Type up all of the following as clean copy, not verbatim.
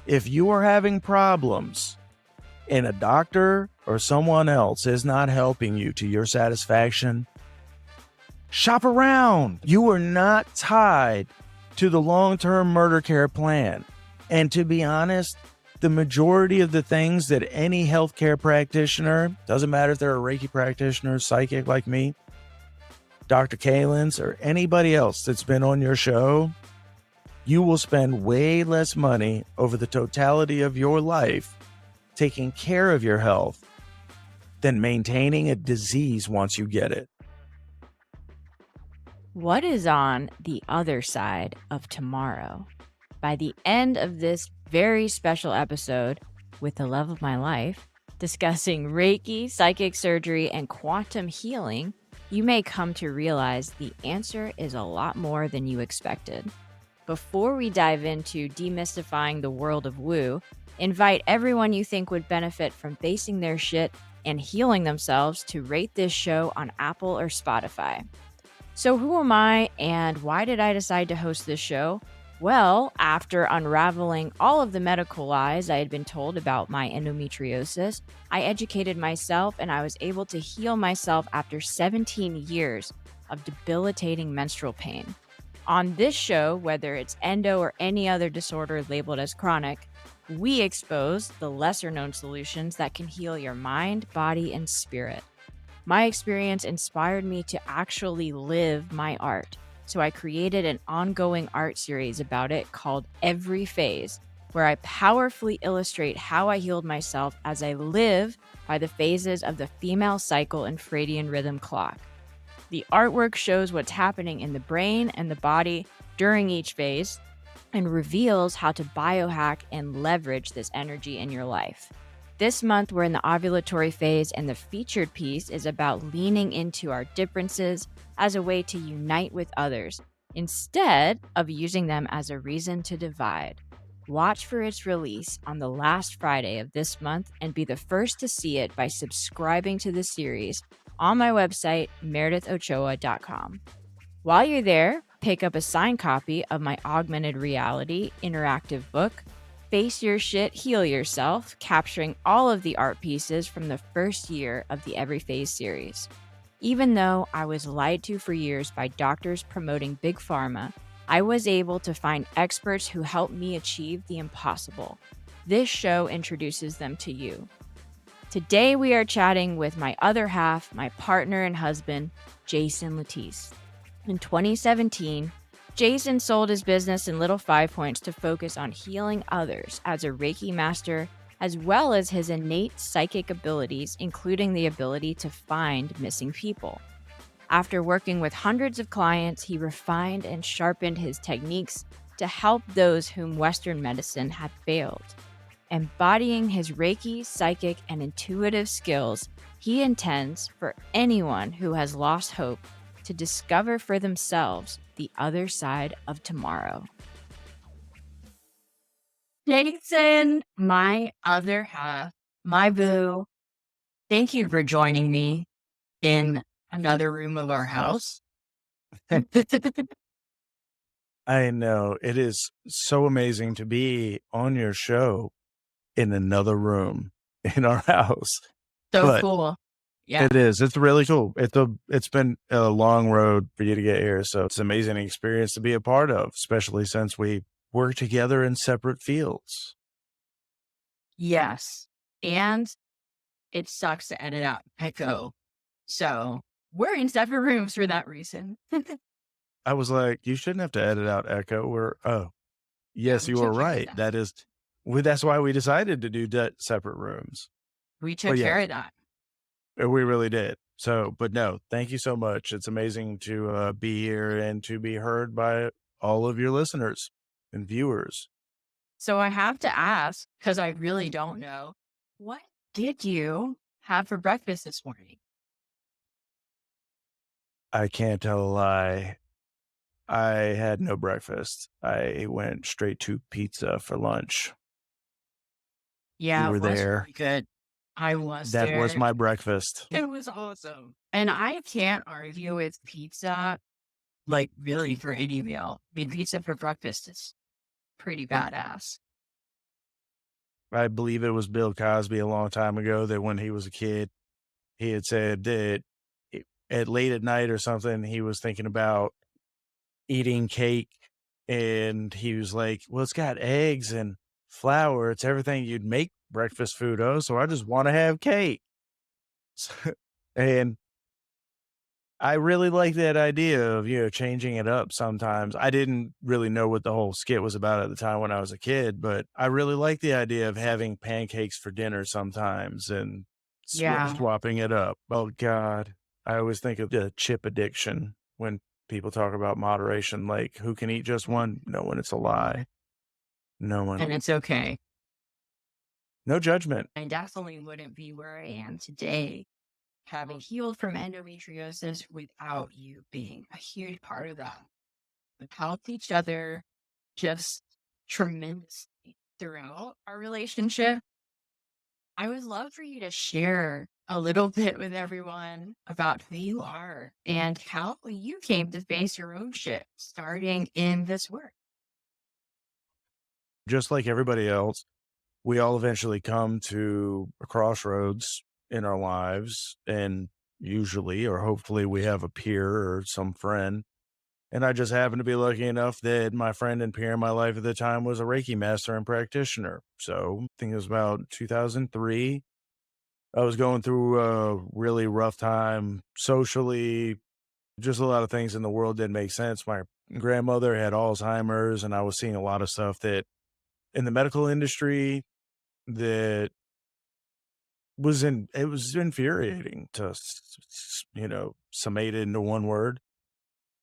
If you are having problems and a doctor or someone else is not helping you to your satisfaction, shop around. You are not tied to the long-term murder care plan. And to be honest, the majority of the things that any healthcare practitioner, doesn't matter if they're a Reiki practitioner, psychic like me, Dr. Kalins, or anybody else that's been on your show, you will spend way less money over the totality of your life taking care of your health than maintaining a disease once you get it. What is on the other side of tomorrow? By the end of this very special episode with the love of my life, discussing Reiki, psychic surgery, and quantum healing, you may come to realize the answer is a lot more than you expected. Before we dive into demystifying the world of woo, invite everyone you think would benefit from facing their shit and healing themselves to rate this show on Apple or Spotify. So who am I and why did I decide to host this show? Well, after unraveling all of the medical lies I had been told about my endometriosis, I educated myself and I was able to heal myself after 17 years of debilitating menstrual pain. On this show, whether it's endo or any other disorder labeled as chronic, we expose the lesser-known solutions that can heal your mind, body, and spirit. My experience inspired me to actually live my art. So I created an ongoing art series about it called Every Phase, where I powerfully illustrate how I healed myself as I live by the phases of the female cycle and Freudian rhythm clock. The artwork shows what's happening in the brain and the body during each phase and reveals how to biohack and leverage this energy in your life. This month, we're in the ovulatory phase, and the featured piece is about leaning into our differences as a way to unite with others, instead of using them as a reason to divide. Watch for its release on the last Friday of this month and be the first to see it by subscribing to the series on my website, meredithochoa.com. While you're there, pick up a signed copy of my Augmented Reality interactive book, Face Your Shit, Heal Yourself, capturing all of the art pieces from the first year of the Every Phase series. Even though I was lied to for years by doctors promoting Big Pharma, I was able to find experts who helped me achieve the impossible. This show introduces them to you. Today we are chatting with my other half, my partner and husband, Jason Lettice. In 2017, Jason sold his business in Little 5 Points to focus on healing others as a Reiki Master, as well as his innate psychic abilities, including the ability to find missing people. After working with hundreds of clients, he refined and sharpened his techniques to help those whom Western medicine had failed. Embodying his Reiki, psychic, and intuitive skills, he intends for anyone who has lost hope to discover for themselves the other side of tomorrow. Jason, my other half, my boo, thank you for joining me in another room of our house. I know. It is so amazing to be on your show in another room in our house. So cool. Yeah. It is. It's really cool. It's been a long road for you to get here. So it's an amazing experience to be a part of, especially since we work together in separate fields. Yes. And it sucks to edit out echo. So we're in separate rooms for that reason. I was like, you shouldn't have to edit out echo. Yes, you are right. That's why we decided to do separate rooms. We took care of that. We really did. So, but no, thank you so much. It's amazing to be here and to be heard by all of your listeners and viewers. So I have to ask, because I really don't know, what did you have for breakfast this morning? I can't tell a lie. I had no breakfast. I went straight to pizza for lunch. Yeah, you were there. Really good. I was That there. was my breakfast. It was awesome. And I can't argue with pizza, like really for any meal. I mean, pizza for breakfast is pretty badass. I believe it was Bill Cosby a long time ago that when he was a kid, he had said that at late at night or something, he was thinking about eating cake, and he was like, "Well, it's got eggs and flour. It's everything you'd make breakfast food of, so I just wanna have cake." And I really like that idea of, changing it up sometimes. I didn't really know what the whole skit was about at the time when I was a kid, but I really like the idea of having pancakes for dinner sometimes and Yeah. swapping it up. Oh god. I always think of the chip addiction when people talk about moderation, like, who can eat just one? No one. It's a lie. No one. And it's okay. No judgment. I definitely wouldn't be where I am today, having healed from endometriosis without you being a huge part of that. We've helped each other just tremendously throughout our relationship. I would love for you to share a little bit with everyone about who you are and how you came to face your own shit starting in this work. Just like everybody else, we all eventually come to a crossroads in our lives, and usually or hopefully we have a peer or some friend. And I just happened to be lucky enough that my friend and peer in my life at the time was a Reiki master and practitioner. So I think it was about 2003. I was going through a really rough time socially. Just a lot of things in the world didn't make sense. My grandmother had Alzheimer's, and I was seeing a lot of stuff that in the medical industry that it was infuriating to, summate it into one word.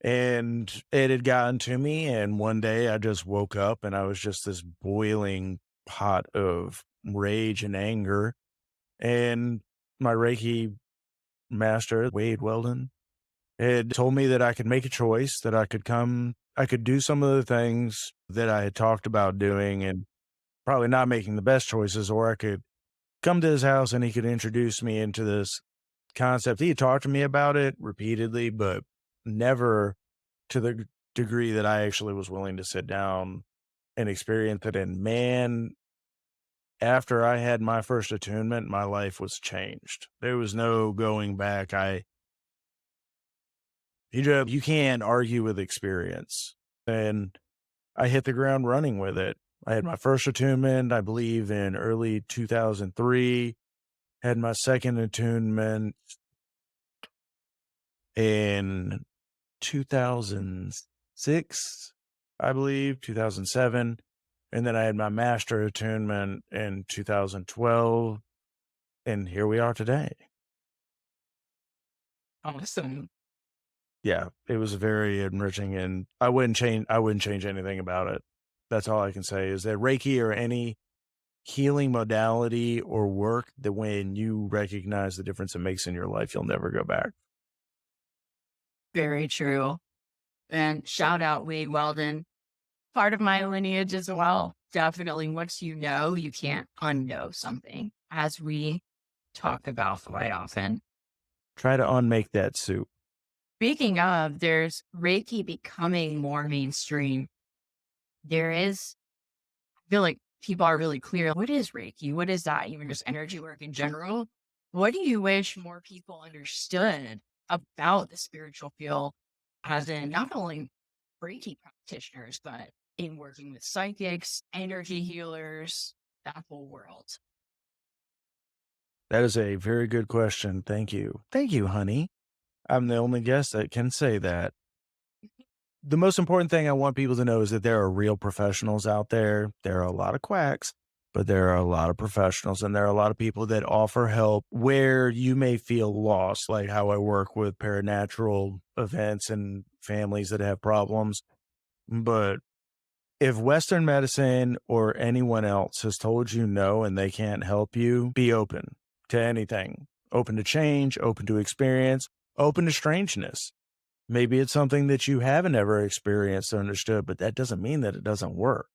And it had gotten to me. And one day I just woke up and I was just this boiling pot of rage and anger. And my Reiki master, Wade Weldon, had told me that I could make a choice, that I could do some of the things that I had talked about doing and probably not making the best choices, or I could come to his house and he could introduce me into this concept. He had talked to me about it repeatedly, but never to the degree that I actually was willing to sit down and experience it. And man, after I had my first attunement, my life was changed. There was no going back. You can't argue with experience. And I hit the ground running with it. I had my first attunement, I believe, in early 2003. Had my second attunement in 2006, I believe, 2007. And then I had my master attunement in 2012. And here we are today. Awesome. Yeah, it was very enriching, and I wouldn't change anything about it. That's all I can say is that Reiki or any healing modality or work, that when you recognize the difference it makes in your life, you'll never go back. Very true. And shout out Wade Weldon, part of my lineage as well. Definitely, once you know, you can't unknow something, as we talk about quite often. Try to unmake that soup. Speaking of, there's Reiki becoming more mainstream. I feel like people are really clear. What is Reiki? What is that? Even just energy work in general. What do you wish more people understood about the spiritual field, as in not only Reiki practitioners, but in working with psychics, energy healers, that whole world? That is a very good question. Thank you. Thank you, honey. I'm the only guest that can say that. The most important thing I want people to know is that there are real professionals out there. There are a lot of quacks, but there are a lot of professionals, and there are a lot of people that offer help where you may feel lost, like how I work with paranatural events and families that have problems. But if Western medicine or anyone else has told you no and they can't help you, be open to anything, open to change, open to experience, open to strangeness. Maybe it's something that you haven't ever experienced or understood, but that doesn't mean that it doesn't work.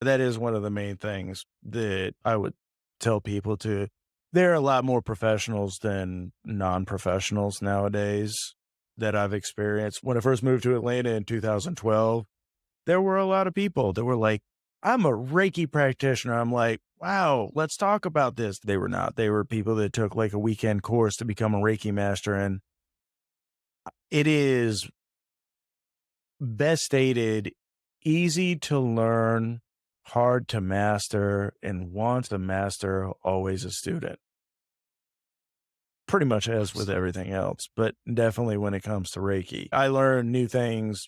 That is one of the main things that I would tell people to. There are a lot more professionals than non-professionals nowadays that I've experienced. When I first moved to Atlanta in 2012, there were a lot of people. There were like I'm a Reiki practitioner. I'm like, wow, let's talk about this. They were not. They were people that took like a weekend course to become a Reiki master. And it is best stated, easy to learn, hard to master, and once a master, always a student. Pretty much as with everything else, but definitely when it comes to Reiki, I learn new things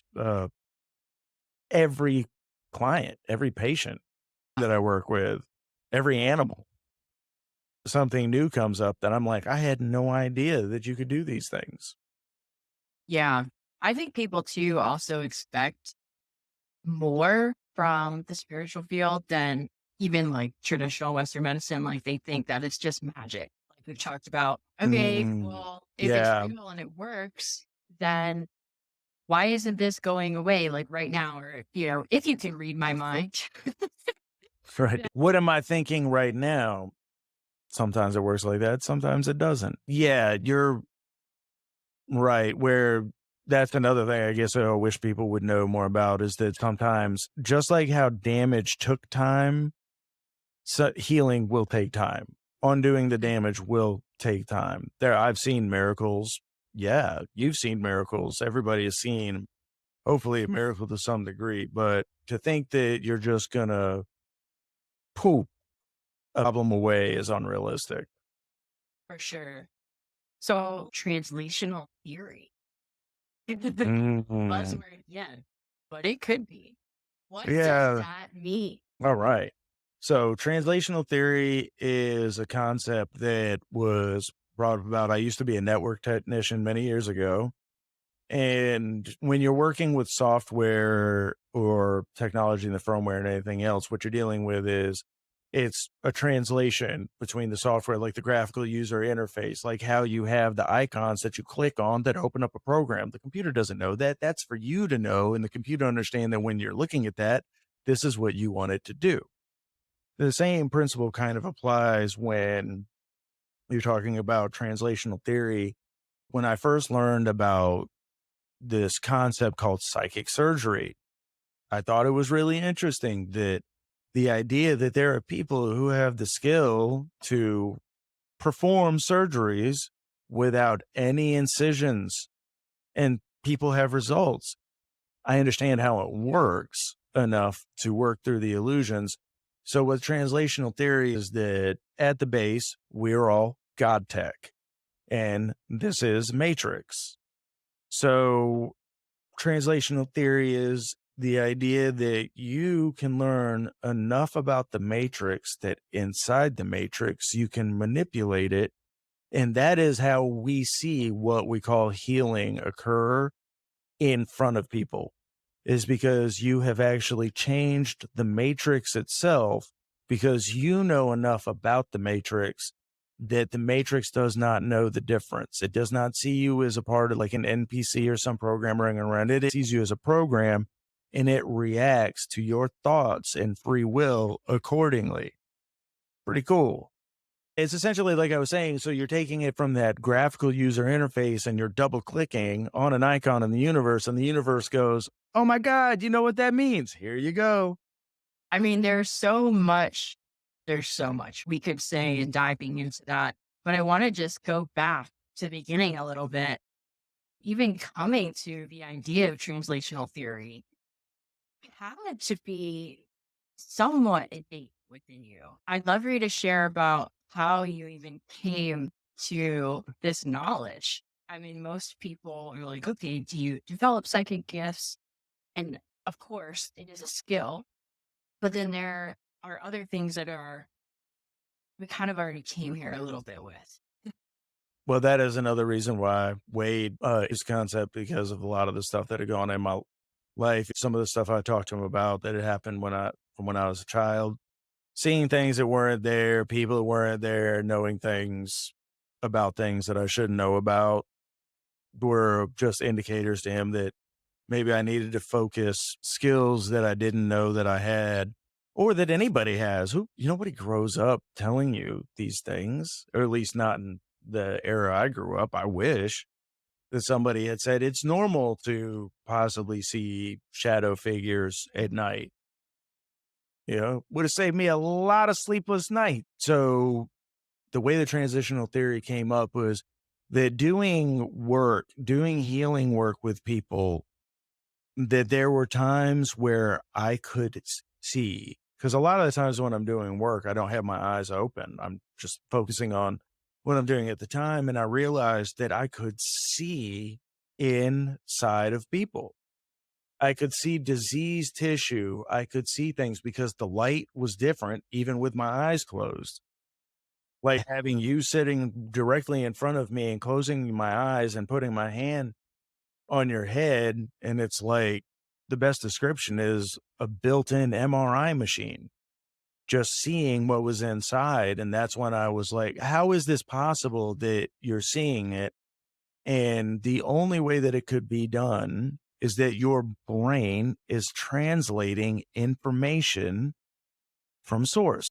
every client, every patient that I work with, every animal. Something new comes up that I'm like, I had no idea that you could do these things. Yeah. I think people too also expect more from the spiritual field than even like traditional Western medicine. Like they think that it's just magic. Like we've talked about, okay, Mm, well, if it's yeah, real and it works, then why isn't this going away like right now? Or, if you can read my mind. right. Yeah. What am I thinking right now? Sometimes it works like that, sometimes it doesn't. Yeah, you're right. Where that's another thing I guess I wish people would know more about is that sometimes, just like how damage took time, so healing will take time. Undoing the damage will take time. I've seen miracles. Yeah, you've seen miracles. Everybody has seen, hopefully, a miracle to some degree. But to think that you're just gonna poop a problem away is unrealistic. For sure. So translational theory. Mhm. Buzzword again, but it could be. What does Yeah. that mean? All right. So, translational theory is a concept that was brought about. I used to be a network technician many years ago. And when you're working with software or technology in the firmware and anything else, what you're dealing with is it's a translation between the software, like the graphical user interface, like how you have the icons that you click on that open up a program. The computer doesn't know that. That's for you to know. And the computer understand that when you're looking at that, this is what you want it to do. The same principle kind of applies when you're talking about translational theory. When I first learned about this concept called psychic surgery, I thought it was really interesting that the idea that there are people who have the skill to perform surgeries without any incisions and people have results. I understand how it works enough to work through the illusions. So, with translational theory, is that at the base, we're all God tech, and this is Matrix. So, translational theory is the idea that you can learn enough about the matrix that inside the matrix, you can manipulate it. And that is how we see what we call healing occur in front of people, is because you have actually changed the matrix itself because you know enough about the matrix that the matrix does not know the difference. It does not see you as a part of like an NPC or some program running around it. It sees you as a program and it reacts to your thoughts and free will accordingly. Pretty cool. It's essentially like I was saying, so you're taking it from that graphical user interface and you're double clicking on an icon in the universe, and the universe goes, "Oh my God, you know what that means? Here you go." I mean, there's so much we could say in diving into that, but I want to just go back to the beginning a little bit. Even coming to the idea of translational theory had to be somewhat innate within you. I'd love for you to share about how you even came to this knowledge. I mean, most people are like, okay, do you develop psychic gifts? And of course, it is a skill, but then there are other things that we kind of already came here a little bit with. Well, that is another reason why Wade is concept, because of a lot of the stuff that had gone in my life. Some of the stuff I talked to him about that had happened from when I was a child, seeing things that weren't there, people that weren't there, knowing things about things that I shouldn't know about were just indicators to him that maybe I needed to focus skills that I didn't know that I had or that anybody has. Nobody grows up telling you these things, or at least not in the era I grew up. I wish that somebody had said it's normal to possibly see shadow figures at night. would have saved me a lot of sleepless nights. So the way the transitional theory came up was that doing healing work with people, that there were times where I could see, because a lot of the times when I'm doing work, I don't have my eyes open. I'm just focusing on what I'm doing at the time. And I realized that I could see inside of people. I could see diseased tissue. I could see things because the light was different, even with my eyes closed. Like having you sitting directly in front of me and closing my eyes and putting my hand on your head. And it's like the best description is a built in MRI machine, just seeing what was inside. And that's when I was like, how is this possible that you're seeing it? And the only way that it could be done is that your brain is translating information from source,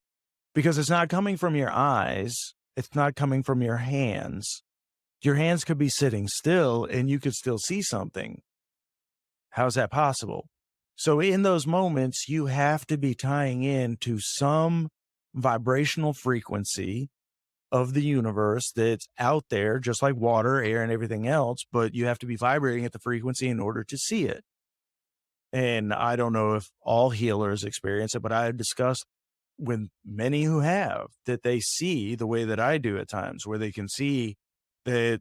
because it's not coming from your eyes. It's not coming from your hands. Your hands could be sitting still and you could still see something. How's that possible? So in those moments, you have to be tying in to some vibrational frequency of the universe that's out there, just like water, air, and everything else, but you have to be vibrating at the frequency in order to see it. And I don't know if all healers experience it, but I have discussed with many who have that they see the way that I do at times, where they can see that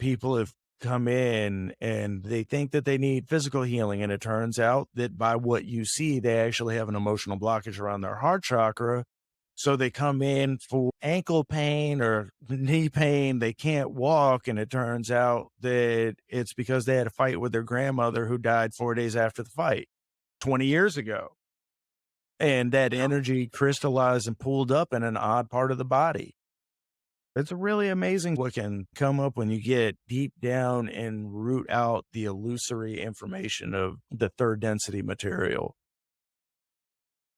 people have come in and they think that they need physical healing. And it turns out that by what you see, they actually have an emotional blockage around their heart chakra. So they come in for ankle pain or knee pain. They can't walk. And it turns out that it's because they had a fight with their grandmother who died 4 days after the fight 20 years ago. And that energy crystallized and pulled up in an odd part of the body. It's really amazing what can come up when you get deep down and root out the illusory information of the third density material.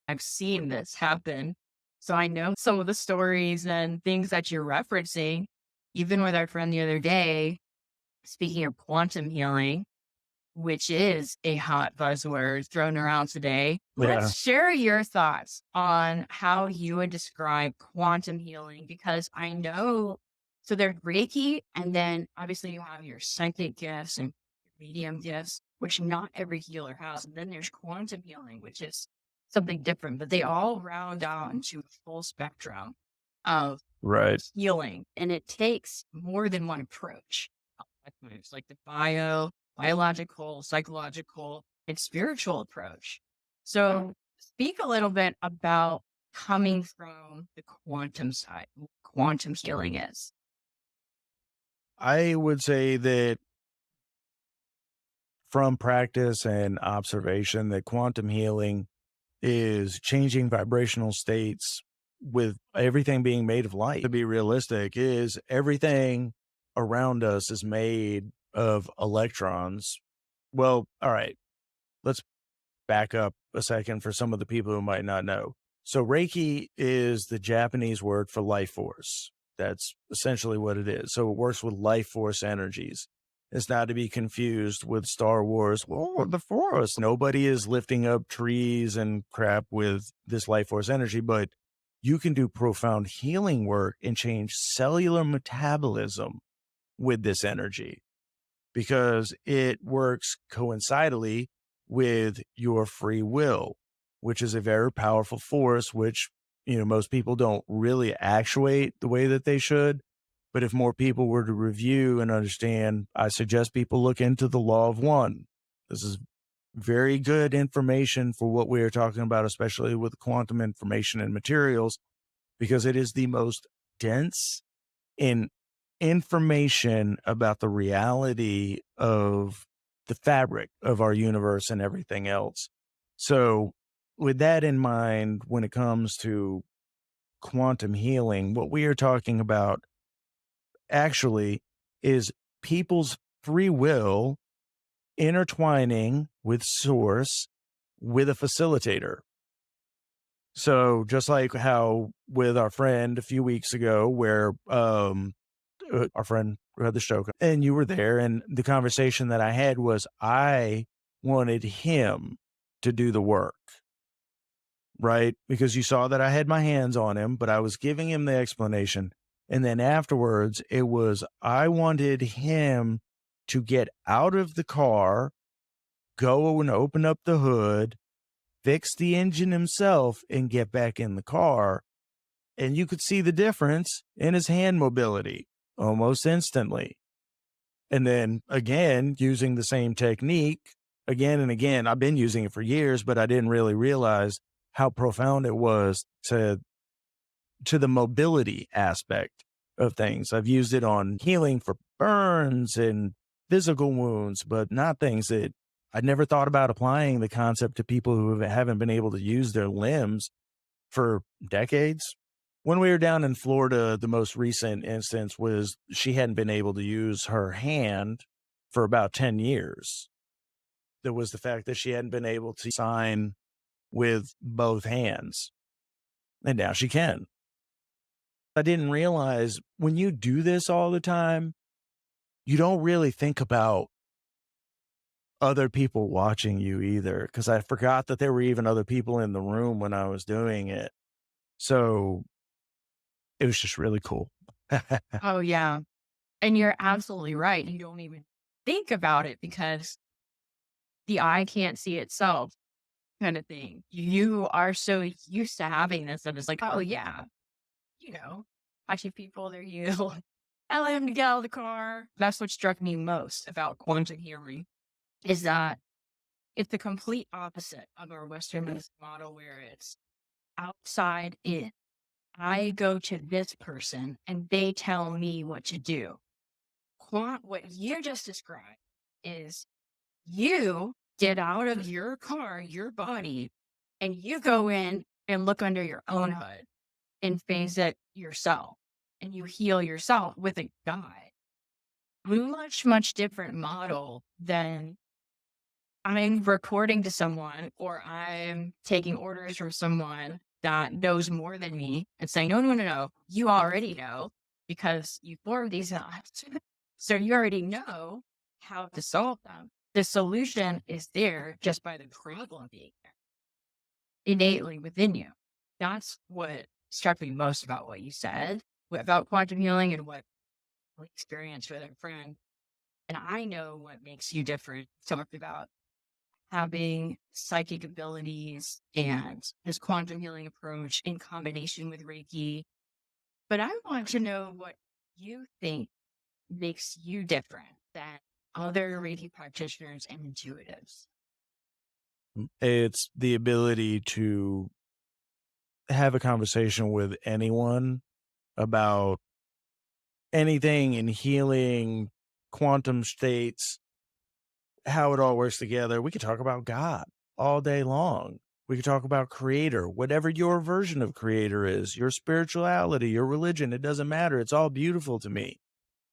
I've seen this happen. So I know some of the stories and things that you're referencing, even with our friend the other day, speaking of quantum healing, which is a hot buzzword thrown around today. Yeah. Let's share your thoughts on how you would describe quantum healing, because I know, so there's Reiki, and then obviously you have your psychic gifts and medium gifts, which not every healer has. And then there's quantum healing, which is something different, but they all round out into a full spectrum of Right. healing. And it takes more than one approach. It's like the biological, psychological, and spiritual approach. So speak a little bit about coming from the quantum side, what quantum healing is. I would say that from practice and observation, that quantum healing is changing vibrational states with everything being made of light. To be realistic, is everything around us is made of electrons. Well, all right, let's back up a second for some of the people who might not know. So Reiki is the Japanese word for life force. That's essentially what it is. So it works with life force energies. It's not to be confused with Star Wars. Well, the force. Nobody is lifting up trees and crap with this life force energy, but you can do profound healing work and change cellular metabolism with this energy, because it works coincidentally with your free will, which is a very powerful force, which, most people don't really actuate the way that they should. But if more people were to review and understand, I suggest people look into the law of one. This is very good information for what we are talking about, especially with quantum information and materials, because it is the most dense in information about the reality of the fabric of our universe and everything else. So, with that in mind, when it comes to quantum healing, what we are talking about actually is people's free will intertwining with source with a facilitator. So just like how with our friend a few weeks ago, where our friend who had the stroke, and you were there, and the conversation that I had was I wanted him to do the work. right? Because you saw that I had my hands on him, but I was giving him the explanation. And then afterwards, it was I wanted him to get out of the car, go and open up the hood, fix the engine himself, and get back in the car. And you could see the difference in his hand mobility almost instantly. And then again, using the same technique again and again, I've been using it for years, but I didn't really realize how profound it was to the mobility aspect of things. I've used it on healing for burns and physical wounds, but not things that I'd never thought about applying the concept to people who haven't been able to use their limbs for decades. When we were down in Florida, the most recent instance was she hadn't been able to use her hand for about 10 years. There was the fact that she hadn't been able to sign with both hands, and now she can. I didn't realize when you do this all the time, you don't really think about other people watching you either, because I forgot that there were even other people in the room when I was doing it. So it was just really cool. Oh, yeah. And you're absolutely right. You don't even think about it because the eye can't see itself, kind of thing. You are so used to having this that it's like, oh, yeah, watching people, they're you. I let him to get out of the car. That's what struck me most about quantum healing is that it's the complete opposite of our Western medicine model where it's outside in. I go to this person and they tell me what to do. What you just described is you get out of your car, your body, and you go in and look under your own hood and face it yourself. And you heal yourself with a guide. Much, much different model than I'm reporting to someone or I'm taking orders from someone that knows more than me and saying, no, you already know because you formed these thoughts. So you already know how to solve them. The solution is there just by the problem being there innately within you. That's what struck me most about what you said about quantum healing and what we experienced with a friend. And I know what makes you different. Talked about having psychic abilities and this quantum healing approach in combination with Reiki. But I want to know what you think makes you different than other Reiki practitioners and intuitives. It's the ability to have a conversation with anyone about anything in healing, quantum states, how it all works together. We could talk about God all day long. We could talk about creator, whatever your version of creator is, your spirituality, your religion. It doesn't matter. It's all beautiful to me.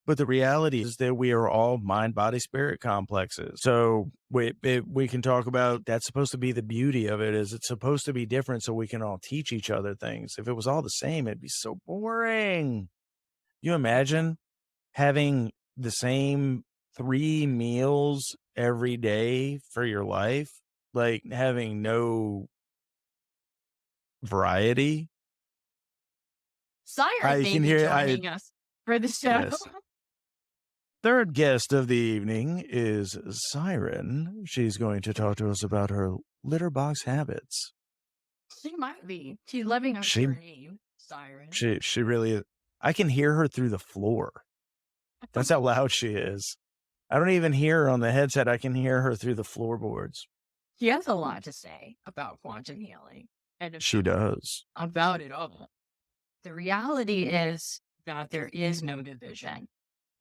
But the reality is that we are all mind, body, spirit complexes. So we can talk about that's supposed to be the beauty of it is it's supposed to be different so we can all teach each other things. If it was all the same, it'd be so boring. You imagine having the same 3 meals every day for your life, like having no variety? Siren I may can be hear joining us for the show. yes. Third guest of the evening is Siren. She's going to talk to us about her litter box habits. She might be. She's living up She to her name, Siren. she really I can hear her through the floor. That's how loud she is. I don't even hear her on the headset. I can hear her through the floorboards. She has a lot to say about quantum healing and She does. about it all. The reality is that there is no division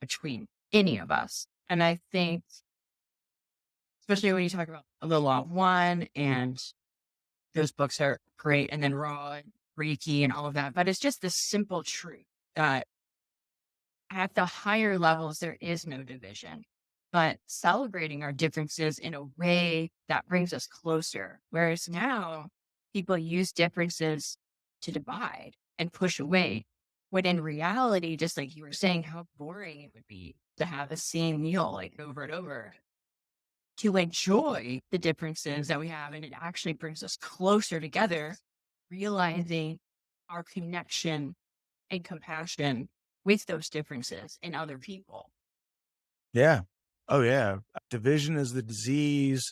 between any of us. And I think, especially when you talk about the Law of One and those books are great, and then Raw, Reiki, and all of that, but it's just the simple truth that at the higher levels, there is no division, but celebrating our differences in a way that brings us closer. Whereas now people use differences to divide and push away. When in reality, just like you were saying, how boring it would be to have the same meal like over and over. To enjoy the differences that we have, and it actually brings us closer together realizing our connection and compassion with those differences in other people. Yeah. Oh, yeah. Division is the disease,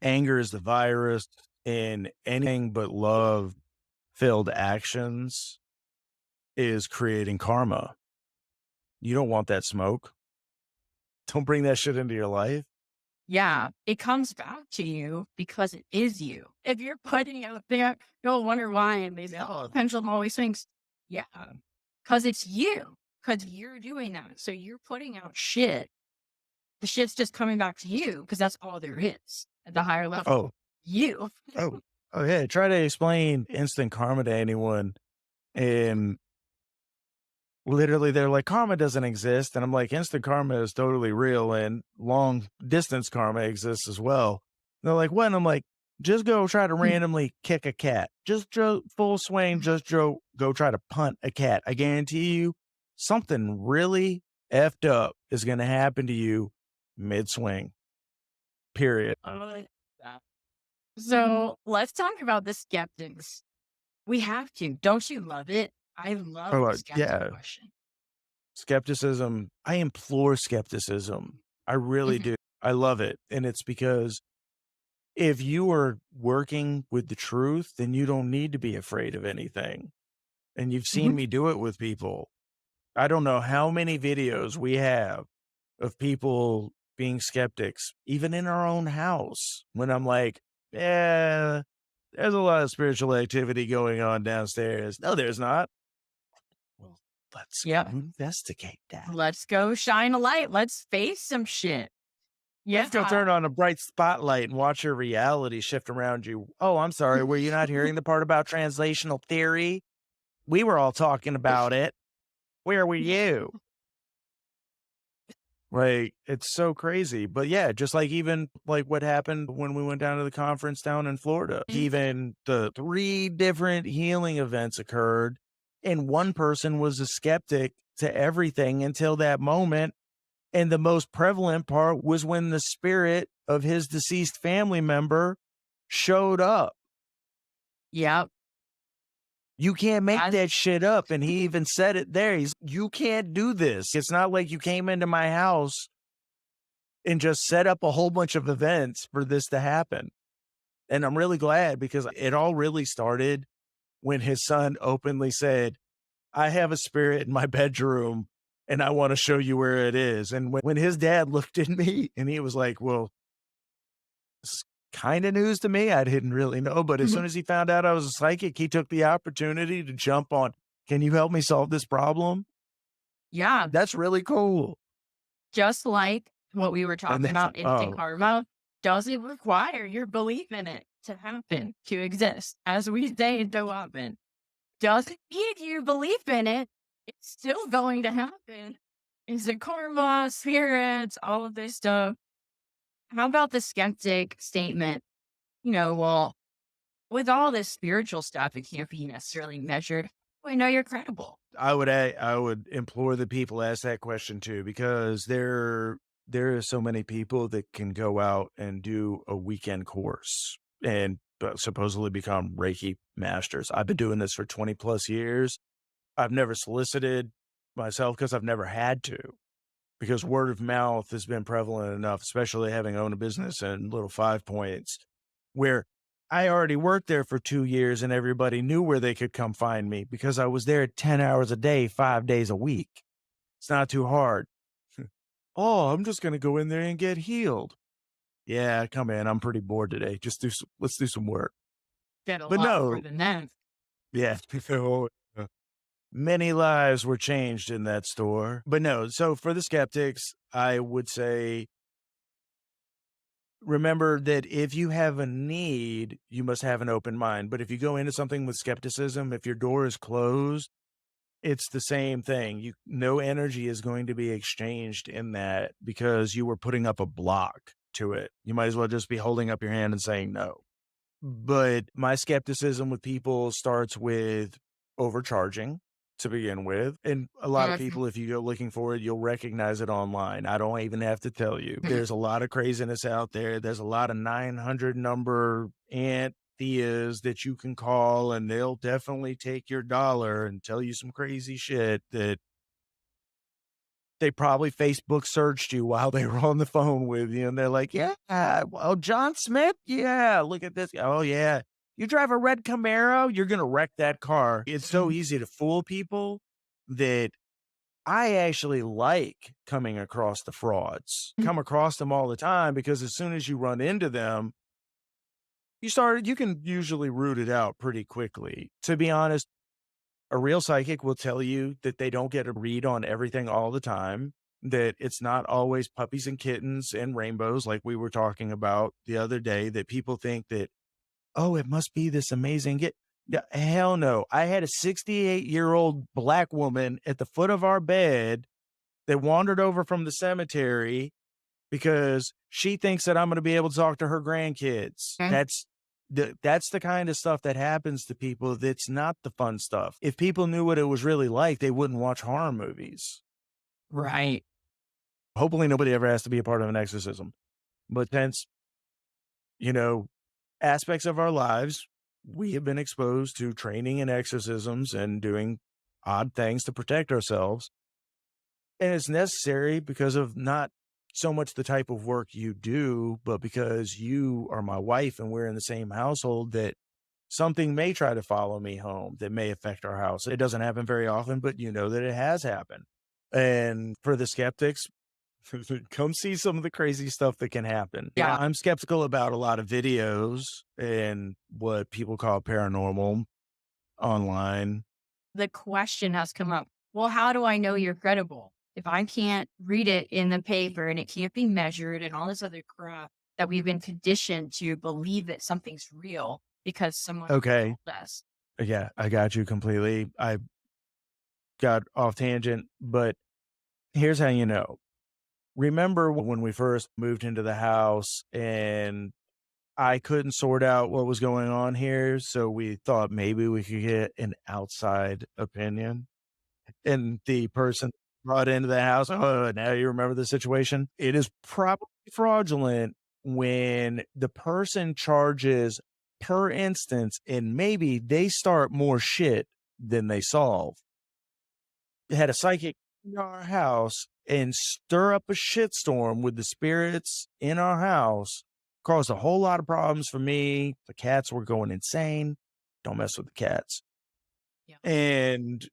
anger is the virus, and anything but love filled actions is creating karma. You don't want that smoke. Don't bring that shit into your life. Yeah, it comes back to you because it is you. If you're putting out there, you'll wonder why, and they say, "Oh, the pendulum always swings." Yeah, because it's you, because you're doing that. So you're putting out shit. The shit's just coming back to you because that's all there is at the higher level. Oh, You. oh, oh, yeah. Try to explain instant karma to anyone. And literally, they're like, karma doesn't exist. And I'm like, instant karma is totally real. And long distance karma exists as well. And they're like, what? And I'm like, just go try to randomly kick a cat. Just full swing. Just go try to punt a cat. I guarantee you something really effed up is going to happen to you mid swing. Period. So let's talk about the skeptics. We have to. Don't you love it? I love Oh, the skeptic yeah. question. Skepticism. I implore skepticism. I really Mhm. do. I love it. And it's because if you are working with the truth, then you don't need to be afraid of anything. And you've seen Mhm. me do it with people. I don't know how many videos we have of people being skeptics, even in our own house, when I'm like, yeah, there's a lot of spiritual activity going on downstairs. No, there's not. Well, let's go Yeah. investigate that. Let's go shine a light. Let's face some shit. Let's go turn on a bright spotlight and watch your reality shift around you. Oh, I'm sorry. Were you not hearing the part about translational theory? We were all talking about it. Where were you? Like, it's so crazy. But yeah, just like even like what happened when we went down to the conference down in Florida, even the 3 different healing events occurred, and one person was a skeptic to everything until that moment. And the most prevalent part was when the spirit of his deceased family member showed up. Yep. You can't make As- that shit up. And he even said it there. You can't do this. It's not like you came into my house and just set up a whole bunch of events for this to happen. And I'm really glad because it all really started when his son openly said, I have a spirit in my bedroom and I want to show you where it is. And when his dad looked at me and he was like, well, it's kind of news to me. I didn't really know. But as soon as he found out I was a psychic, he took the opportunity to jump on, can you help me solve this problem? yeah. That's really cool. Just like what we were talking then- about instant oh. karma doesn't require your belief in it to happen, to exist. As we say so often, doesn't need your belief in it. It's still going to happen. Instant karma, spirits, all of this stuff. How about the skeptic statement? Well, with all this spiritual stuff, it can't be necessarily measured. We know you're credible. I would implore the people to ask that question too, because there are so many people that can go out and do a weekend course and supposedly become Reiki masters. I've been doing this for 20 plus years. I've never solicited myself because I've never had to, because word of mouth has been prevalent enough, especially having owned a business in Little Five Points, where I already worked there for 2 years and everybody knew where they could come find me because I was there 10 hours a day, 5 days a week. It's not too hard. Oh, I'm just going to go in there and get healed. Yeah, come in. I'm pretty bored today. Let's do some work. Did a But lot more no, than that. yeah. Many lives were changed in that store. But no, so for the skeptics, I would say remember that if you have a need, you must have an open mind. But if you go into something with skepticism, if your door is closed, it's the same thing. No energy is going to be exchanged in that because you were putting up a block to it. You might as well just be holding up your hand and saying no. But my skepticism with people starts with overcharging to begin with. And a lot of people, if you go looking for it, you'll recognize it online. I don't even have to tell you. There's a lot of craziness out there. There's a lot of 900 number aunt Theas that you can call, and they'll definitely take your dollar and tell you some crazy shit that they probably Facebook searched you while they were on the phone with you, and they're like, "Yeah, well, John Smith, yeah, look at this. Oh, yeah, you drive a red Camaro, you're gonna wreck that car." It's so easy to fool people that I actually like coming across the frauds. Come across them all the time because as soon as you run into them, you can usually root it out pretty quickly. To be honest, a real psychic will tell you that they don't get a read on everything all the time, that it's not always puppies and kittens and rainbows like we were talking about the other day, that people think that, oh, it must be this amazing get. Yeah, hell no. I had a 68-year-old black woman at the foot of our bed that wandered over from the cemetery because she thinks that I'm gonna be able to talk to her grandkids. Okay. That's the kind of stuff that happens to people. That's not the fun stuff. If people knew what it was really like, they wouldn't watch horror movies. Right. Hopefully nobody ever has to be a part of an exorcism. But since, you know, aspects of our lives, we have been exposed to training in exorcisms and doing odd things to protect ourselves. And it's necessary because of not so much the type of work you do, but because you are my wife and we're in the same household, that something may try to follow me home that may affect our house. It doesn't happen very often, but you know that it has happened. And for the skeptics, come see some of the crazy stuff that can happen. Yeah. I'm skeptical about a lot of videos and what people call paranormal online. The question has come up, well, how do I know you're credible? If I can't read it in the paper and it can't be measured and all this other crap that we've been conditioned to believe that something's real because someone Okay. told us. Yeah, I got you completely. I got off tangent, but here's how you know. Remember when we first moved into the house and I couldn't sort out what was going on here, so we thought maybe we could get an outside opinion. And the person brought into the house, "Oh, now you remember the situation?" It is probably fraudulent when the person charges per instance and maybe they start more shit than they solve. Had a psychic in our house and stir up a shitstorm with the spirits in our house, caused a whole lot of problems for me. The cats were going insane. Don't mess with the cats. Yeah. And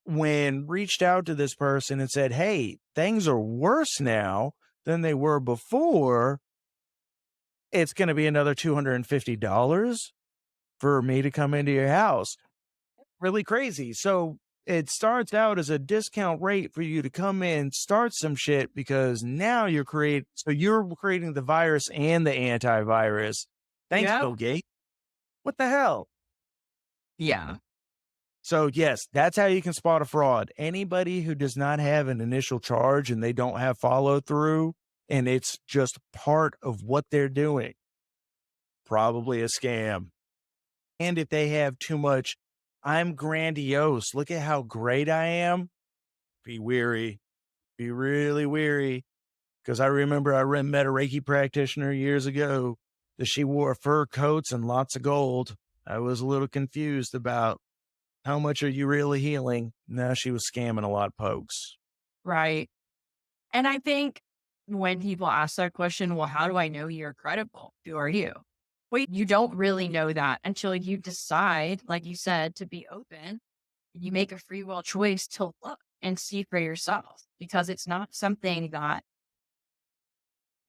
when reached out to this person and said, "Hey, things are worse now than they were before. It's going to be another $250 for me to come into your house." Really crazy. So it starts out as a discount rate for you to come in, start some shit, because now you're creating the virus and the antivirus. Thanks, Yeah. Bill Gates. What the hell? Yeah. So yes, that's how you can spot a fraud. Anybody who does not have an initial charge and they don't have follow through and it's just part of what they're doing, probably a scam. And if they have too much, "I'm grandiose, look at how great I am," be weary, be really weary. Because I remember met a Reiki practitioner years ago that she wore fur coats and lots of gold. I was a little confused about how much are you really healing? No, she was scamming a lot of folks. Right. And I think when people ask that question, well, how do I know you're credible? Who are you? Well, you don't really know that until you decide, like you said, to be open. You make a free will choice to look and see for yourself because it's not something that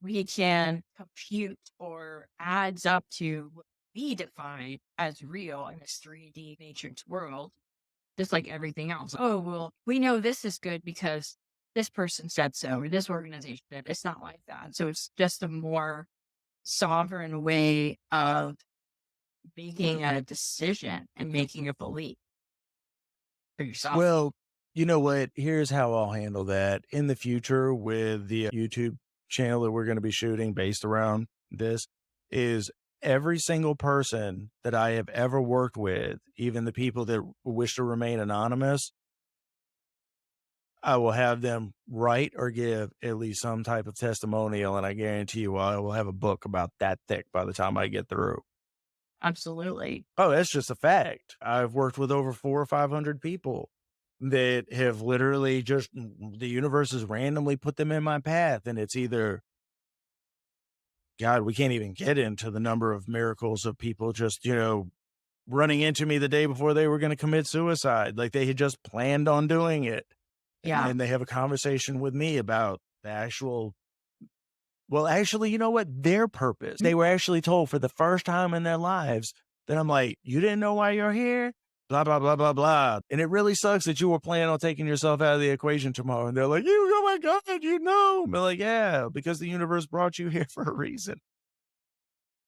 we can compute or adds up to what we define as real in this 3D matrix world, just like everything else. Oh, well, we know this is good because this person said so, or this organization did. It's not like that. So it's just a more sovereign way of making a decision and making a belief for yourself. Well, you know what? Here's how I'll handle that in the future with the YouTube channel that we're going to be shooting based around this is every single person that I have ever worked with, even the people that wish to remain anonymous, I will have them write or give at least some type of testimonial. And I guarantee you, I will have a book about that thick by the time I get through. Absolutely. Oh, that's just a fact. I've worked with over 400 or 500 people that have literally just the universe has randomly put them in my path. And it's either, God, we can't even get into the number of miracles of people just, running into me the day before they were going to commit suicide. Like they had just planned on doing it. And Yeah. then they have a conversation with me about the actual, well, actually, you know what? Their purpose. They were actually told for the first time in their lives that I'm like, you didn't know why you're here? Blah, blah, blah, blah, blah. And it really sucks that you were planning on taking yourself out of the equation tomorrow. And they're like, oh my God, you know. I'm like, yeah, because the universe brought you here for a reason.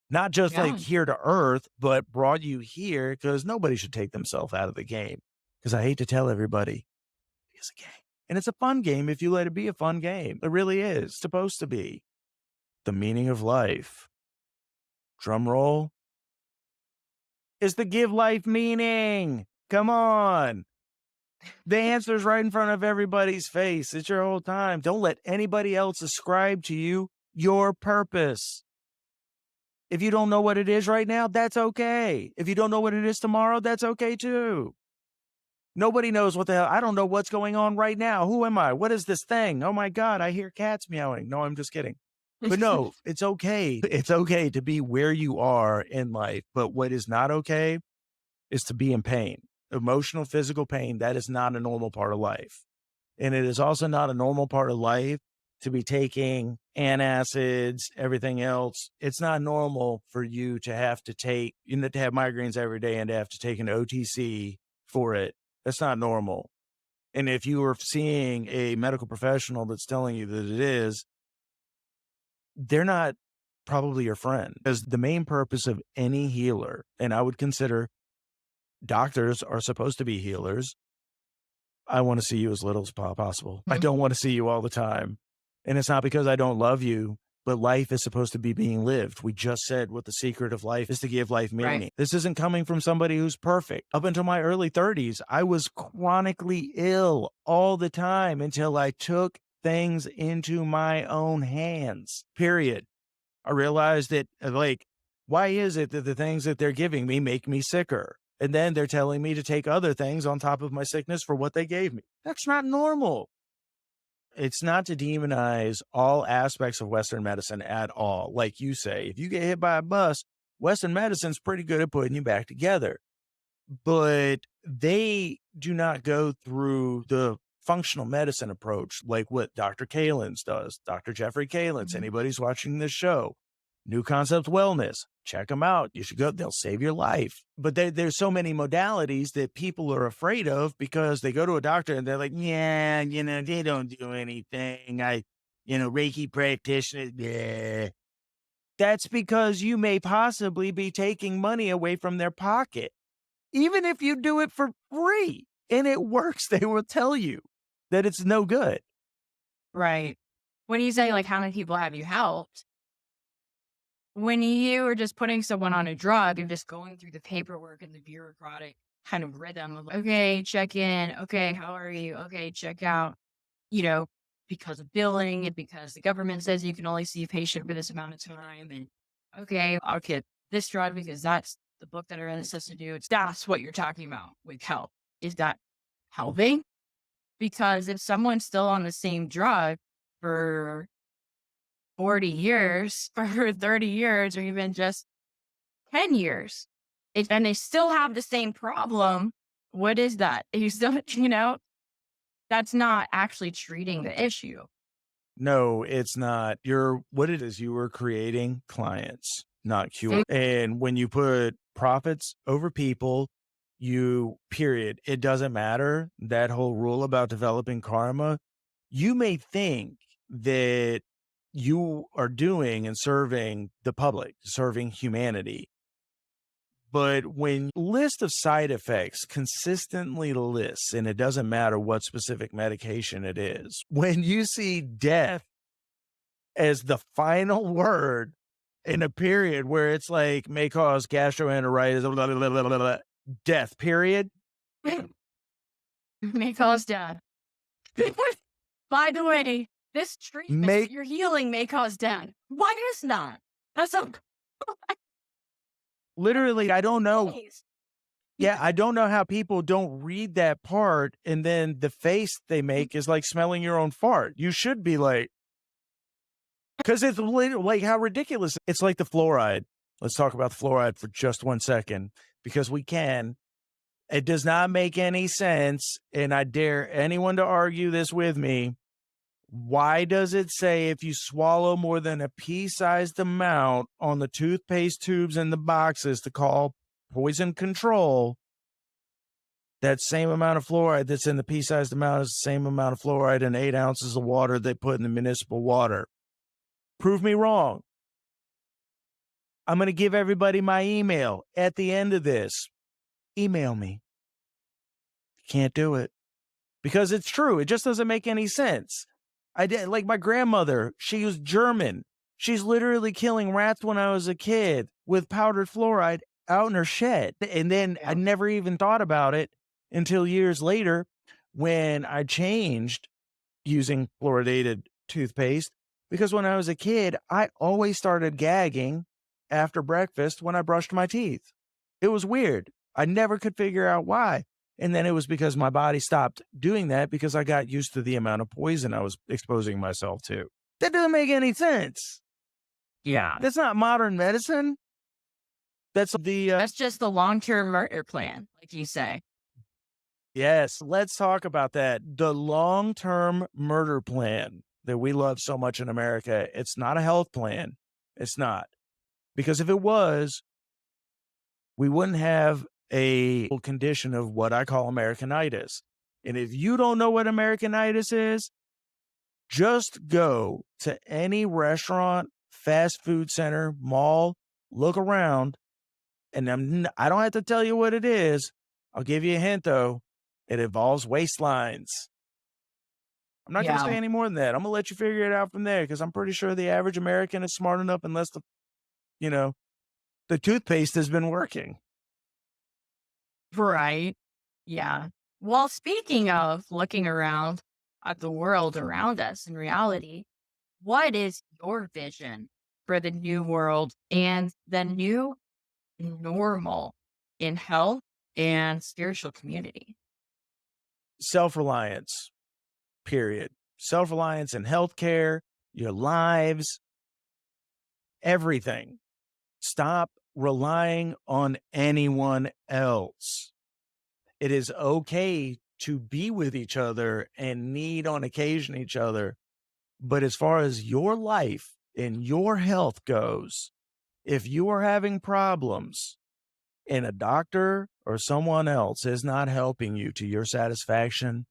Not just like Yeah. here to Earth, but brought you here because nobody should take themselves out of the game. Because I hate to tell everybody, it's a game. And it's a fun game if you let it be a fun game. It really is. It's supposed to be. The meaning of life, drum roll, is to give life meaning. Come on. The answer's right in front of everybody's face. It's your whole time. Don't let anybody else ascribe to you your purpose. If you don't know what it is right now, that's okay. If you don't know what it is tomorrow, that's okay too. Nobody knows what the hell. I don't know what's going on right now. Who am I? What is this thing? Oh my God, I hear cats meowing. No, I'm just kidding. But no, it's okay. It's okay to be where you are in life. But what is not okay is to be in pain. Emotional, physical pain, that is not a normal part of life. And it is also not a normal part of life to be taking antacids, everything else. It's not normal for you to have to take, to have migraines every day and to have to take an OTC for it. That's not normal. And if you are seeing a medical professional that's telling you that it is, they're not probably your friend. Because the main purpose of any healer, and I would consider doctors are supposed to be healers. I want to see you as little as possible. I don't want to see you all the time. And it's not because I don't love you, but life is supposed to be being lived. We just said what the secret of life is, to give life meaning. Right. This isn't coming from somebody who's perfect. Up until my early 30s, I was chronically ill all the time until I took things into my own hands, period. I realized that, like, why is it that the things that they're giving me make me sicker? And then they're telling me to take other things on top of my sickness for what they gave me. That's not normal. It's not to demonize all aspects of Western medicine at all. Like you say, if you get hit by a bus, Western medicine's pretty good at putting you back together. But they do not go through the functional medicine approach like what Dr. Kalins does, Dr. Jeffrey Kalins. Anybody's watching this show, New Concept Wellness, check them out. You should go. They'll save your life. But there's so many modalities that people are afraid of because they go to a doctor and they're like, yeah, they don't do anything. Reiki practitioners, yeah. That's because you may possibly be taking money away from their pocket. Even if you do it for free and it works, they will tell you that it's no good. Right. When you say, like, how many people have you helped? When you are just putting someone on a drug and just going through the paperwork and the bureaucratic kind of rhythm of, okay, check in. Okay, how are you? Okay, check out, you know, because of billing and because the government says you can only see a patient for this amount of time. And okay, I'll get this drug because that's the book that our it says to do. That's what you're talking about with help. Is that helping? Because if someone's still on the same drug for 40 years, for 30 years, or even just 10 years, and they still have the same problem, what is that? You still, that's not actually treating the issue. No, it's not. What it is, you were creating clients, not cure. And when you put profits over people, period, it doesn't matter. That whole rule about developing karma, you may think that you are doing and serving the public, serving humanity. But when list of side effects consistently lists, and it doesn't matter what specific medication it is, when you see death as the final word in a period where it's like may cause gastroenteritis, blah, blah, blah, blah, blah, death, period. May cause death. By the way, this treatment that you're healing may cause death. Why is not? That's a Literally, I don't know. Please. Yeah, I don't know how people don't read that part, and then the face they make is like smelling your own fart. You should be like, because it's like how ridiculous. It's like the fluoride. Let's talk about the fluoride for just 1 second, because we can. It does not make any sense, and I dare anyone to argue this with me. Why does it say if you swallow more than a pea-sized amount on the toothpaste tubes in the boxes to call poison control, that same amount of fluoride that's in the pea-sized amount is the same amount of fluoride in 8 ounces of water they put in the municipal water? Prove me wrong. I'm going to give everybody my email at the end of this. Email me. Can't do it. Because it's true. It just doesn't make any sense. I did, like my grandmother, she was German. She's literally killing rats when I was a kid with powdered fluoride out in her shed. And then I never even thought about it until years later when I changed using fluoridated toothpaste. Because when I was a kid, I always started gagging after breakfast when I brushed my teeth. It was weird. I never could figure out why. And then it was because my body stopped doing that because I got used to the amount of poison I was exposing myself to. That doesn't make any sense. Yeah. That's not modern medicine. That's That's just the long-term murder plan, like you say. yes, let's talk about that. The long-term murder plan that we love so much in America. It's not a health plan. It's not. Because if it was, we wouldn't have a condition of what I call Americanitis. And if you don't know what Americanitis is, just go to any restaurant, fast food center, mall, look around, and I don't have to tell you what it is. I'll give you a hint, though. It involves waistlines. I'm not going to say any more than that. I'm going to let you figure it out from there, because I'm pretty sure the average American is smart enough, unless the toothpaste has been working. Right. Yeah. Well, speaking of looking around at the world around us in reality, what is your vision for the new world and the new normal in health and spiritual community? Self-reliance, period. Self-reliance in healthcare, your lives, everything. Stop relying on anyone else. It is okay to be with each other and need on occasion each other. But as far as your life and your health goes, if you are having problems and a doctor or someone else is not helping you to your satisfaction,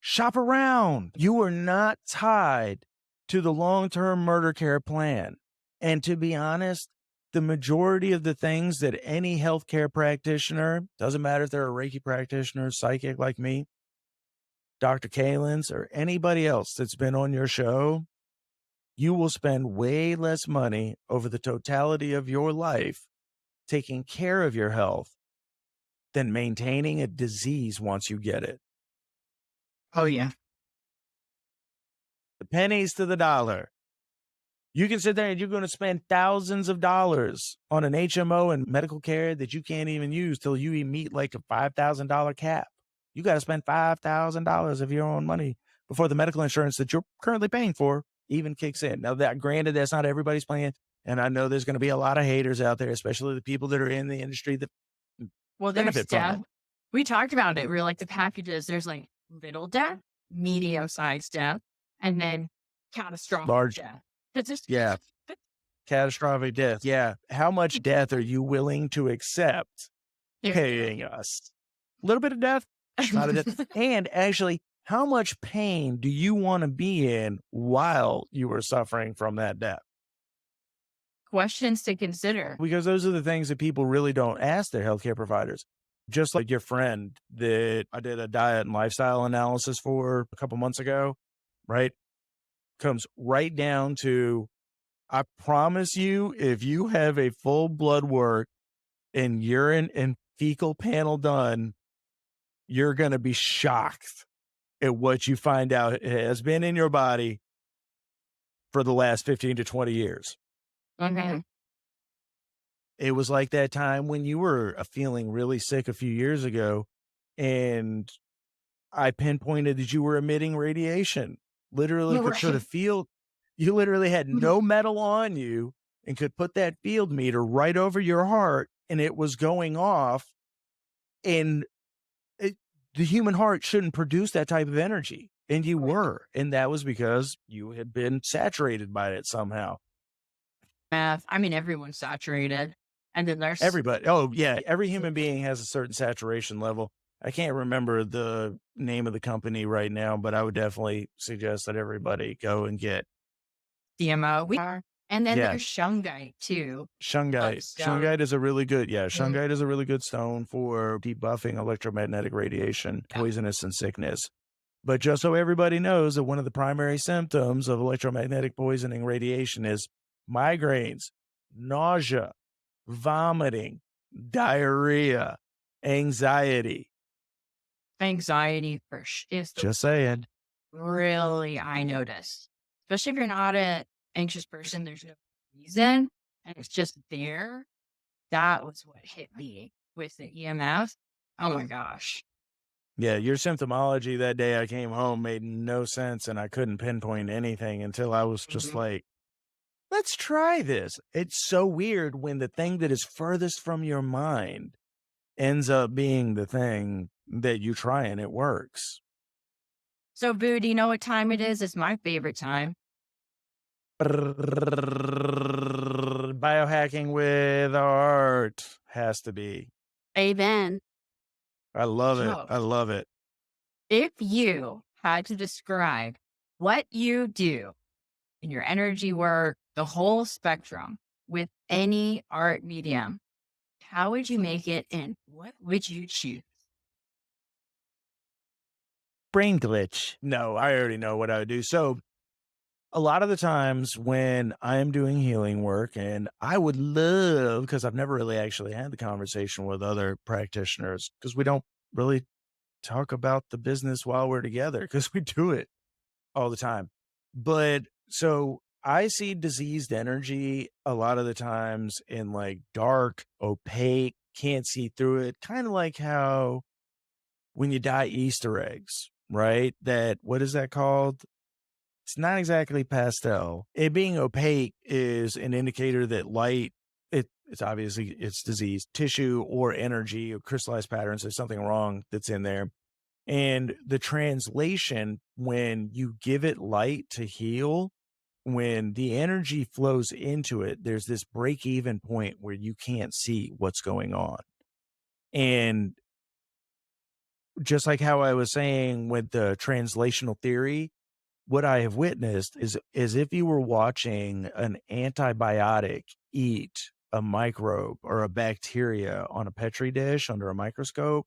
shop around. You are not tied to the long-term murder care plan. And to be honest, the majority of the things that any healthcare practitioner, doesn't matter if they're a Reiki practitioner, psychic like me, Dr. Kalins, or anybody else that's been on your show, you will spend way less money over the totality of your life taking care of your health than maintaining a disease once you get it. Oh, yeah. The pennies to the dollar. You can sit there and you're going to spend thousands of dollars on an HMO and medical care that you can't even use till you meet like a $5,000 cap. You got to spend $5,000 of your own money before the medical insurance that you're currently paying for even kicks in. Now, that granted, that's not everybody's plan. And I know there's going to be a lot of haters out there, especially the people that are in the industry that Well, there's benefit from death. it. We talked about it. We were like the packages. There's like little death, medium-sized death, and then catastrophic Large. death. It's just Yeah. Catastrophic death. Yeah. How much death are you willing to accept paying us? A little bit of death, not a death. And actually, how much pain do you want to be in while you are suffering from that death? Questions to consider. Because those are the things that people really don't ask their healthcare providers. Just like your friend that I did a diet and lifestyle analysis for a couple months ago, right? Comes right down to, I promise you, if you have a full blood work and urine and fecal panel done, you're going to be shocked at what you find out has been in your body for the last 15 to 20 years. Mm-hmm. It was like that time when you were feeling really sick a few years ago, and I pinpointed that you were emitting radiation. Literally You're could sort right. of feel you literally had no metal on you and could put that field meter right over your heart, and it was going off, and it the human heart shouldn't produce that type of energy, and you were, and that was because you had been saturated by it somehow. Math. I mean, everyone's saturated. And then there's Everybody oh, yeah, every human being has a certain saturation level. I can't remember the name of the company right now, but I would definitely suggest that everybody go and get DMO. We are. And then yeah, there's shungite too. shungite. So, Shungite is a really good mm, shungite is a really good stone for debuffing electromagnetic radiation, yeah. poisonous and sickness. But just so everybody knows that one of the primary symptoms of electromagnetic poisoning radiation is migraines, nausea, vomiting, diarrhea, anxiety. Anxiety is the Just saying. really I noticed. Especially if you're not an anxious person, there's no reason and it's just there. That was what hit me with the EMF. Oh my gosh. Yeah, your symptomology that day I came home made no sense, and I couldn't pinpoint anything until I was just Mhm. like, let's try this. It's so weird when the thing that is furthest from your mind ends up being the thing that you try and it works. So, Boo, do you know what time it is? It's my favorite time. Biohacking with art has to be. Amen. I love it. So, I love it. if you had to describe what you do in your energy work, the whole spectrum with any art medium, how would you make it and what would you choose? Brain glitch. No, I already know what I would do. So, a lot of the times when I'm doing healing work, and I would love, because I've never really actually had the conversation with other practitioners, because we don't really talk about the business while we're together, because we do it all the time. But so I see diseased energy a lot of the times in like dark, opaque, can't see through it, kind of like how when you dye Easter eggs, right? That, what is that called? It's not exactly pastel. It being opaque is an indicator that light, it's obviously it's disease, tissue or energy or crystallized patterns. There's something wrong that's in there. And the translation, when you give it light to heal, when the energy flows into it, there's this break even point where you can't see what's going on. And just like how I was saying with the translational theory, what I have witnessed is if you were watching an antibiotic eat a microbe or a bacteria on a petri dish under a microscope,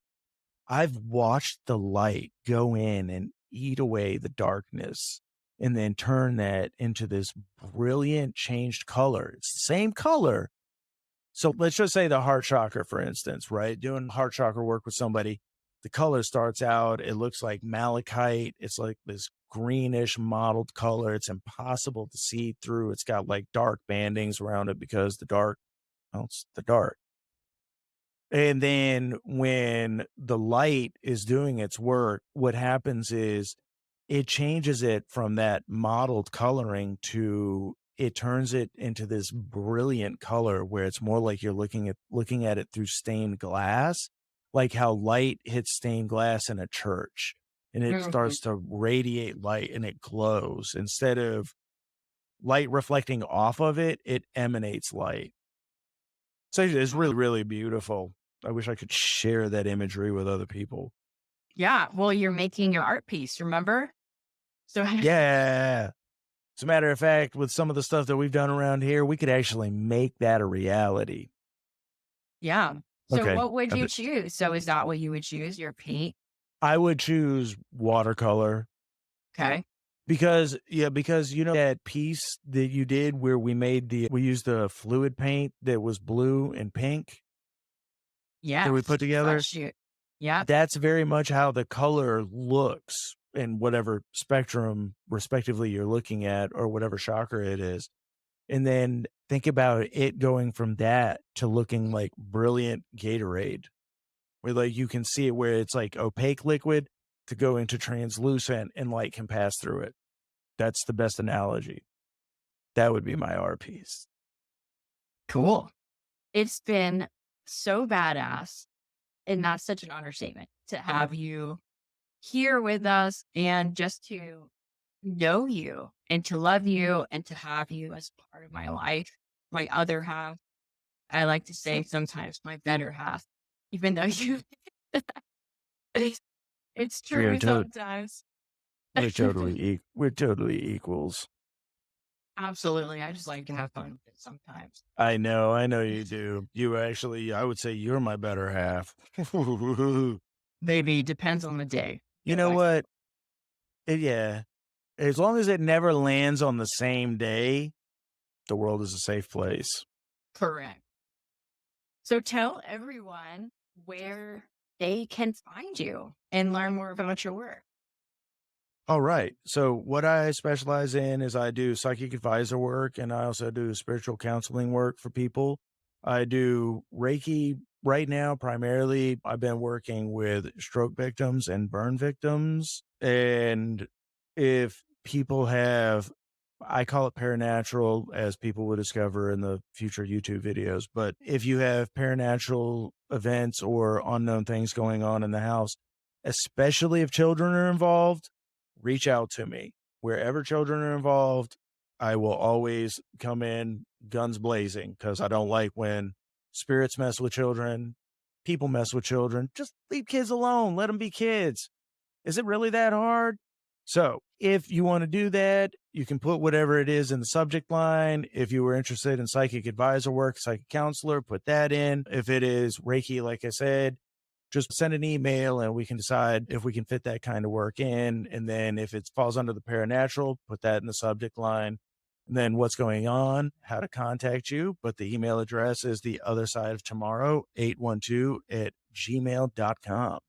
I've watched the light go in and eat away the darkness and then turn that into this brilliant changed color. It's the same color. So let's just say the heart chakra, for instance, right? Doing heart chakra work with somebody, the color starts out, it looks like malachite. It's like this greenish mottled color. It's impossible to see through. It's got like dark bandings around it because well, it's the dark. And then when the light is doing its work, what happens is it changes it from that mottled coloring to it turns it into this brilliant color where it's more like you're looking at it through stained glass, like how light hits stained glass in a church and it Mhm. starts to radiate light and it glows. Instead of light reflecting off of it, it emanates light. So it's really, really beautiful. I wish I could share that imagery with other people. Yeah. Well, you're making your art piece, remember? So, Yeah. As a matter of fact, with some of the stuff that we've done around here, we could actually make that a reality. yeah. So, Okay. what would you choose? So, is that what you would choose? Your paint? I would choose watercolor Okay. because you know that piece that you did where we used the fluid paint that was blue and pink that we Yes. put together. Bless you. Yep. That's very much how the color looks in whatever spectrum respectively you're looking at or whatever chakra it is. And then think about it going from that to looking like brilliant Gatorade, where like you can see it where it's like opaque liquid to go into translucent and light can pass through it. That's the best analogy. That would be my art piece. Cool. It's been so badass, and that's such an understatement to have you here with us and just to know you and to love you and to have you as part of my life, my other half. I like to say sometimes my better half, even though you, it's We are true to- sometimes. we're totally equals. Absolutely. I just like to have fun with it sometimes. I know you do. You actually, I would say you're my better half. Maybe depends on the day. You know what? Yeah. As long as it never lands on the same day, the world is a safe place. Correct. So tell everyone where they can find you and learn more about your work. All right. So what I specialize in is I do psychic advisor work, and I also do spiritual counseling work for people. I do Reiki right now. Primarily, I've been working with stroke victims and burn victims. And if people have, I call it paranatural, as people will discover in the future YouTube videos. But if you have paranatural events or unknown things going on in the house, especially if children are involved, reach out to me. Wherever children are involved, I will always come in guns blazing, because I don't like when spirits mess with children, people mess with children. Just leave kids alone. Let them be kids. Is it really that hard? So if you want to do that, you can put whatever it is in the subject line. If you were interested in psychic advisor work, psychic counselor, put that in. If it is Reiki, like I said, just send an email and we can decide if we can fit that kind of work in. And then if it falls under the paranatural, put that in the subject line. And then what's going on, how to contact you. But the email address is the other side of tomorrow, 812@gmail.com.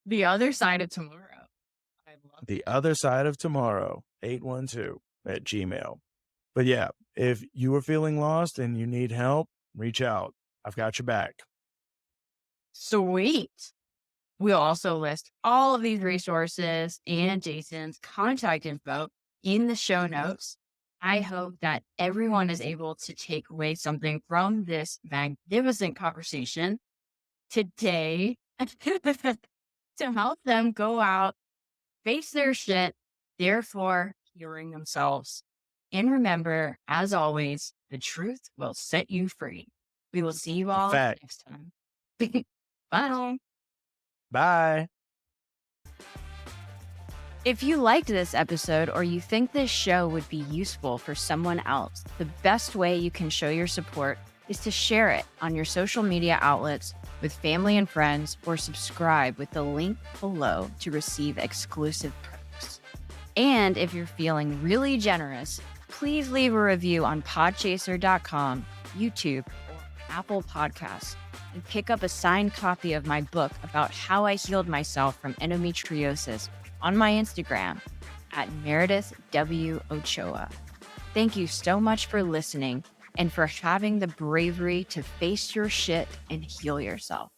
The other side of tomorrow. I love The other side of tomorrow, 812@gmail. But yeah, if you are feeling lost and you need help, reach out. I've got your back. Sweet. We'll also list all of these resources and Jason's contact info in the show notes. I hope that everyone is able to take away something from this magnificent conversation today to help them go out, face their shit, therefore healing themselves. And remember, as always, the truth will set you free. We will see you all Fact. next time. Bye. Bye. If you liked this episode or you think this show would be useful for someone else, the best way you can show your support is to share it on your social media outlets with family and friends, or subscribe with the link below to receive exclusive perks. And if you're feeling really generous, please leave a review on podchaser.com, YouTube, or Apple Podcasts, and pick up a signed copy of my book about how I healed myself from endometriosis on my Instagram at Meredith W. Ochoa. Thank you so much for listening and for having the bravery to face your shit and heal yourself.